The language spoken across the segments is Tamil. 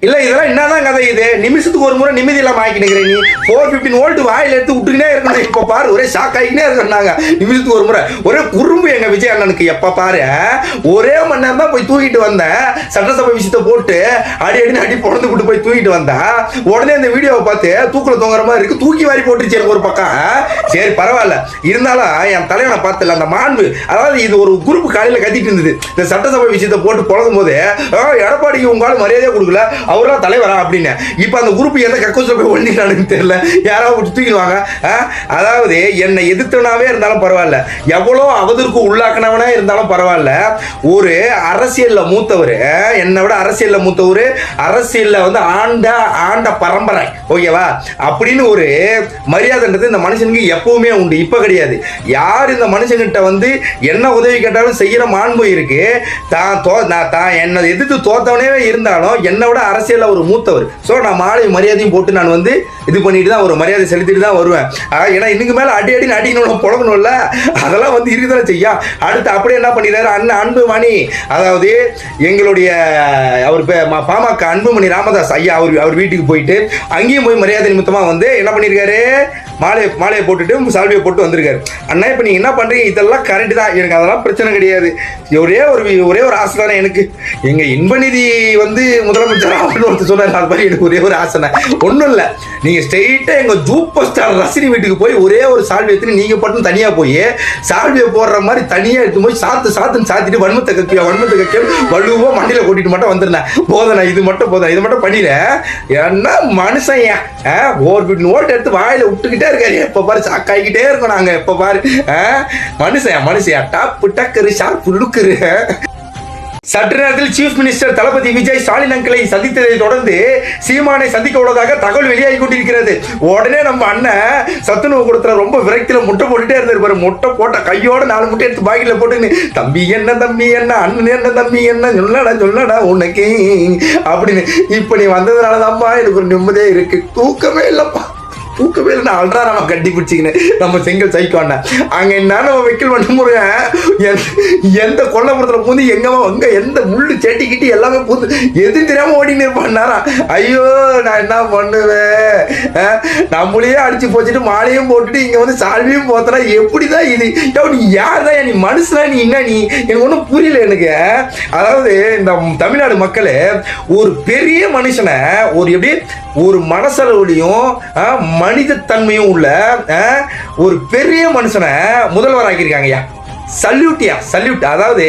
இல்ல இதெல்லாம் என்னதான் கதை இது? நிமிஷத்துக்கு ஒரு முறை நிம்மதி இல்லாம ஆக்கினுக்கிறேன் நீ. 415 வோல்ட் வாயில எடுத்து விட்டுக்கினே இருக்கணும். இப்ப பாரு ஒரே ஷாக் ஆகிக்கினே சொன்னாங்க. நிமிஷத்துக்கு ஒரு முறை ஒரே குறும்பு எங்க விஜய் அண்ணனுக்கு. எப்ப பாரு ஒரே மணி நேரம் தான் போய் தூக்கிட்டு வந்தேன். சட்டசபை விஷயத்தை போட்டு அடி பொழந்து விட்டு போய் தூக்கிட்டு வந்தேன். உடனே இந்த வீடியோவை பார்த்து தூக்குல தொங்குற மாதிரி இருக்கு. தூக்கி வாரி போட்டுருச்சு எனக்கு ஒரு பக்கம். சரி பரவாயில்ல, இருந்தாலும் என் தலைவனை பார்த்துல அந்த மாண்பு, அதாவது இது ஒரு குரூப் காலையில கத்திட்டு இருந்தது. இந்த சட்டசபை விஷயத்தை போட்டு பொழக்கும் போது எடப்பாடிக்கு உங்களால மரியாதையே கொடுக்கல, அவர்தான் தலைவரா அப்படின்னு. இப்ப அந்த குரூப் எந்த கக்கூசில் போய் ஒழிஞ்சிட்டானுன்னு தெரியல. யாராவது தூக்கிடுவாங்க. அதாவது என்னை எதிர்த்தவனாவே இருந்தாலும் பரவாயில்ல, எவ்வளோ அவதற்கு உள்ளாக்கினவனா இருந்தாலும் பரவாயில்ல, ஒரு அரசியல்ல மூத்தவர், என்னை விட அரசியல்ல மூத்தவர், அரசியல்ல வந்து ஆண்ட பரம்பரை, ஓகேவா, அப்படின்னு ஒரு மரியாதைன்றது இந்த மனுஷனுக்கு எப்பவுமே உண்டு. இப்ப கிடையாது. யார் இந்த மனுஷன்கிட்ட வந்து என்ன உதவி கேட்டாலும் செய்யற மாண்பு இருக்கு. தான் என்னை எதிர்த்து தோத்தவனே இருந்தாலும் என்னை விட அரசியல்ல ஒரு மூத்தவர். ஸோ நான் மாலை மரியாதையும் போட்டு நான் வந்து இது பண்ணிட்டு தான் ஒரு மரியாதை செலுத்திட்டு தான் வருவேன். ஏன்னா இன்னைக்கு மேல அடின்னு அடிக்கணும் புழங்கணும்ல, அதெல்லாம் வந்து இருக்குதானே செய்யா. அடுத்து அப்படியே என்ன பண்ணிடுறாரு அண்ணன் அன்புமணி, அதாவது எங்களுடைய அவர் பாமக அன்புமணி ராமதாஸ் ஐயா, அவர் வீட்டுக்கு போயிட்டு அங்கேயும் போய் மரியாதை நிமித்தமா வந்து என்ன பண்ணியிருக்காரு, மாலையை போட்டுட்டு சால்வியை போட்டு வந்திருக்காரு. அண்ணா இப்போ நீங்க என்ன பண்றீங்க, இதெல்லாம் கரெக்ட் தான், எனக்கு அதெல்லாம் பிரச்சனை கிடையாது. ஒரே ஒரு ஆசை தானே எனக்கு, எங்க இன்பநிதி வந்து முதலமைச்சர் அப்படின்னு ஒருத்தர் சொன்னார், அது மாதிரி எனக்கு ஒரே ஒரு ஆசை. ஒன்றும் இல்லை, நீங்க ஸ்ட்ரெயிட்டா எங்க சூப்பர் ஸ்டார் ரசினி வீட்டுக்கு போய் ஒரே ஒரு சால்வி எடுத்து நீங்க மட்டும் தனியா போய் சால்வியை போடுற மாதிரி தனியா எடுத்து போய் சாத்துன்னு சாத்திட்டு வன்மத்தை கக்க வலுவா மண்டியில கூட்டிட்டு மட்டும் வந்துருந்தேன். போதனை இது மட்டும் பண்ணிட. என்ன மனுஷன் ஓட்டு எடுத்து வாயில விட்டுக்கிட்டே இருக்காரு. எப்ப பாரு சாக்காய்கிட்டே இருக்கோம் நாங்க. எப்ப பாரு மனுஷன் டாப்பு டக்கரு ஷார்ப்பு லுக்குரு. சற்று நேரத்தில் சீஃப் மினிஸ்டர் தளபதி விஜய் ஸ்டாலின் அங்கிளை சந்தித்ததை தொடர்ந்து சீமானை சந்திக்க உள்ளதாக தகவல் வெளியாகி கொண்டிருக்கிறது. உடனே நம்ம அண்ணன் சத்துணவு கொடுத்துற ரொம்ப விரக்தியில முட்டை போட்டுட்டே இருந்திருப்பாரு. முட்டை போட்ட கையோட 4 முட்டை எடுத்து பாக்கெட்ல போட்டுன்னு தம்பி என்ன அண்ணன் என்ன தம்பி என்ன சொல்லடா உனக்கு அப்படின்னு. இப்ப நீ வந்ததுனாலதான்ப்பா எனக்கு ஒரு நிம்மதியே இருக்கு. தூக்கமே இல்லப்பா, தூக்கமே இல்லை. நான் அல்றா நம்ம கட்டி பிடிச்சிக்கினேன் நம்ம செங்கல் சைக்கோண்ண அங்க என்ன வைக்கல் பண்ண முருகன் எந்த கொல்லப்புறத்துல பூந்து எங்க எந்த முள்ளு செட்டிக்கிட்டு எல்லாமே பூந்து எது தெரியாம ஓடின்னு இருப்பான். ஐயோ நான் என்ன பண்ணுவேன், நம்மளையே அடிச்சு போச்சுட்டு மாலையும் போட்டுட்டு இங்க வந்து சால்வியும் போத்தனா எப்படிதான் இது? நீ யார் தான், நீ மனுஷனா, நீ என்ன, நீ எனக்கு ஒன்றும் புரியல எனக்கு. அதாவது இந்த தமிழ்நாடு மக்களே ஒரு பெரிய மனுஷனை ஒரு மனசளவுலையும் மனித தன்மையும் உள்ள ஒரு பெரிய மனுஷனை முதல்வர் ஆக்கியிருக்காங்கய்யா. சல்யூட். அதாவது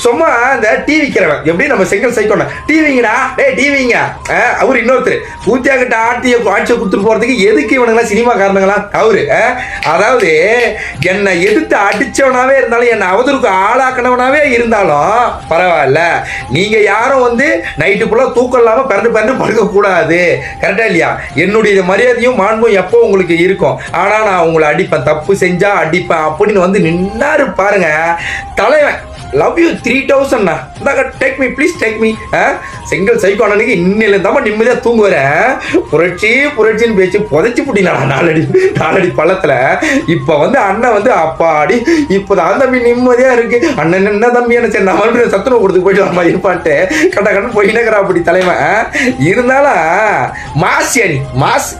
சும்மா இந்த டிவி விற்கிறவன் எப்படி நம்ம செங்கல் சைக்கோண்ண டிவிங்கடா டிவிங்க அவரு இன்னொருத்தர் பூத்தியாகிட்ட ஆட்சியை கொடுத்துட்டு போறதுக்கு எதுக்கு இவனுங்களா சினிமா காரணங்களா அவரு. அதாவது என்னை எதிர்த்து அடிச்சவனாவே இருந்தாலும் என்னை அவதற்கு ஆளாக்கினவனாவே இருந்தாலும் பரவாயில்ல, நீங்க யாரும் வந்து நைட்டு ஃபுல்லா தூக்கம் இல்லாம பிறந்து படுக்க கூடாது. கரெக்டா இல்லையா? என்னுடைய மரியாதையும் மாண்பும் எப்போ உங்களுக்கு இருக்கும். ஆனா நான் உங்களை அடிப்பேன், தப்பு செஞ்சா அடிப்பேன் அப்படின்னு வந்து நின்னாரு பாருங்க தலைவன். Love you 3000 take me please take me. செங்கல் சைக்கோ அண்ணனுக்கு இன்னில இருந்தாம நிம்மதியா தூங்குவேன். புரட்சின்னு பேச்சு புதைச்சி புட்டினாடா நாலடி பள்ளத்துல. இப்ப வந்து அண்ணன் வந்து அப்பாடி இப்போதான் தம்பி நிம்மதியா இருக்கு. அண்ணன் என்ன தம்பி என்ன சரி நான் மறுபடியும் சத்துணவு கொடுத்து போயிட்டு வர மாதிரி இருப்பான்ட்டு கட்ட போயினேக்கிறா அப்படி தலைவன். இருந்தாலும் மாஸ்